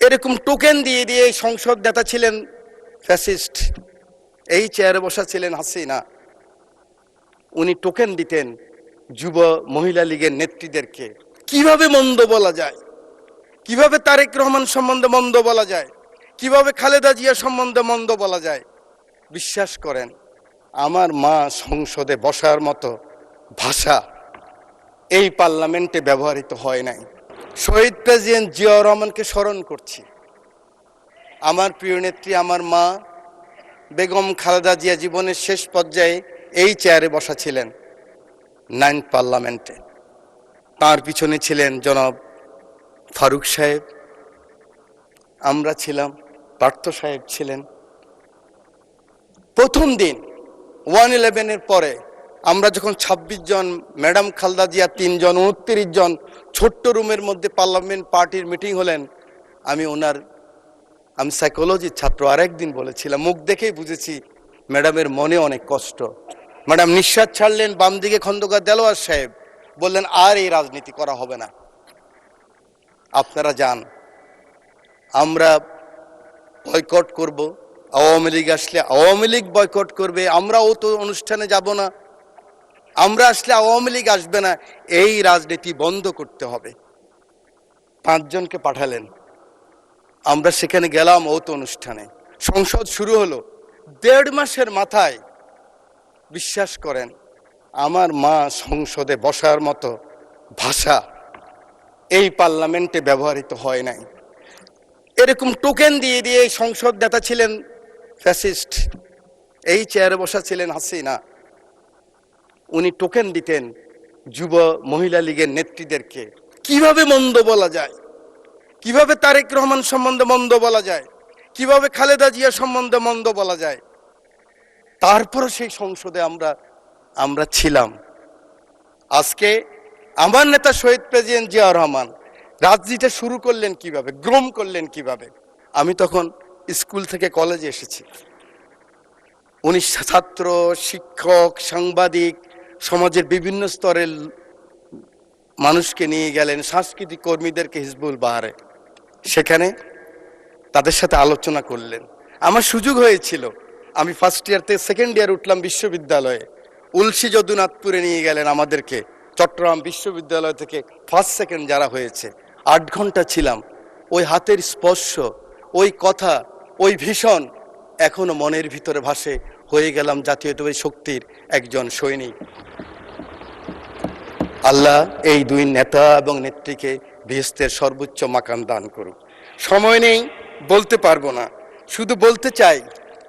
এরকম টোকেন দিয়ে দিয়ে সংসদ নেতা ছিলেন ফ্যাসিস্ট, এই চেয়ারে বসা ছিলেন হাসিনা। উনি টোকেন দিতেন যুব মহিলা লীগের নেত্রীদেরকে। কিভাবে মন্দ বলা যায়, কিভাবে তারেক রহমান সম্বন্ধে মন্দ বলা যায়, কিভাবে খালেদা জিয়া সম্বন্ধে মন্দ বলা যায়। বিশ্বাস করেন, আমার মা সংসদে বসার মতো ভাষা এই পার্লামেন্টে ব্যবহৃত হয় নাই। শহীদ প্রেসিডেন্ট জিয়াউর রহমানকে স্মরণ করছি। আমার প্রিয় নেত্রী, আমার মা বেগম খালেদা জিয়া জীবনের শেষ পর্যায়ে এই চেয়ারে বসা ছিলেন 9th পার্লামেন্টে। তার পিছনে ছিলেন জনাব ফারুক সাহেব, আমরা ছিলাম, পার্থ সাহেব ছিলেন। প্রথম দিন 1/11-এর পরে আমরা যখন 26 জন, ম্যাডাম খালেদা জিয়া 3 জন, 29 জন ছোট্ট রুমের মধ্যে পার্লামেন্ট পার্টির মিটিং হলেন, আমি সাইকোলজির ছাত্র, আরেকদিন বলেছিলাম, মুখ দেখেই বুঝেছি ম্যাডামের মনে অনেক কষ্ট। ম্যাডাম নিঃশ্বাস ছাড়লেন, বাম দিকে খন্দকার দেলোয়ার সাহেব বললেন, আর এই রাজনীতি করা হবে না, আপনারা যান, আমরা বয়কট করব। আওয়ামী লীগ আসলে আওয়ামী লীগ বয়কট করবে, আমরাও তো অনুষ্ঠানে যাব না, আমরা আসলে আওয়ামী লীগ আসবে না, এই রাজনীতি বন্ধ করতে হবে। 5 জনকে পাঠালেন, আমরা সেখানে গেলাম ওত অনুষ্ঠানে। সংসদ শুরু হলো, 1.5 মাসের মাথায় বিশ্বাস করেন আমার মা সংসদে বসার মতো ভাষা এই পার্লামেন্টে ব্যবহৃত হয় নাই। এরকম টোকেন দিয়ে দিয়ে সংসদ নেতা ছিলেন ফ্যাসিস্ট, এই চেয়ারে বসা ছিলেন হাসিনা। উনি টোকেন দিতেন যুব মহিলা লীগের নেত্রীদেরকে। কিভাবে মন্দ বলা যায়, কিভাবে তারেক রহমান সম্বন্ধে মন্দ বলা যায়, কিভাবে খালেদা জিয়া সম্বন্ধে মন্দ বলা যায়। তারপরে সেই সংসদে আমরা ছিলাম। আজকে আমার নেতা শহীদ প্রেসিডেন্ট জিয়াউর রহমান রাজনীতিটা শুরু করলেন কিভাবে, গ্রোম করলেন কিভাবে। আমি তখন স্কুল থেকে কলেজে এসেছি। উনি ছাত্র, শিক্ষক, সাংবাদিক, সমাজের বিভিন্ন স্তরের মানুষকে নিয়ে গেলেন, সাংস্কৃতিক কর্মীদেরকে হিজবুল বাহারে, সেখানে তাদের সাথে আলোচনা করলেন। আমার সুযোগ হয়েছিল, আমি ফার্স্ট ইয়ার থেকে সেকেন্ড ইয়ার উঠলাম বিশ্ববিদ্যালয়ে। উলসি যদুনাথপুরে নিয়ে গেলেন আমাদেরকে, চট্টগ্রাম বিশ্ববিদ্যালয় থেকে ফার্স্ট সেকেন্ড যারা হয়েছে। 8 ঘন্টা ছিলাম। ওই হাতের স্পর্শ, ওই কথা, ওই ভীষণ এখনো মনের ভিতরে ভাসে। হয়ে গেলাম জাতীয়তাবাদী শক্তির একজন সৈনিক। আল্লাহ এই 2 নেতা এবং নেত্রীকে বেহেশতের সর্বোচ্চ মাকাম দান করুক। সময় নেই, বলতে পারবো না, শুধু বলতে চাই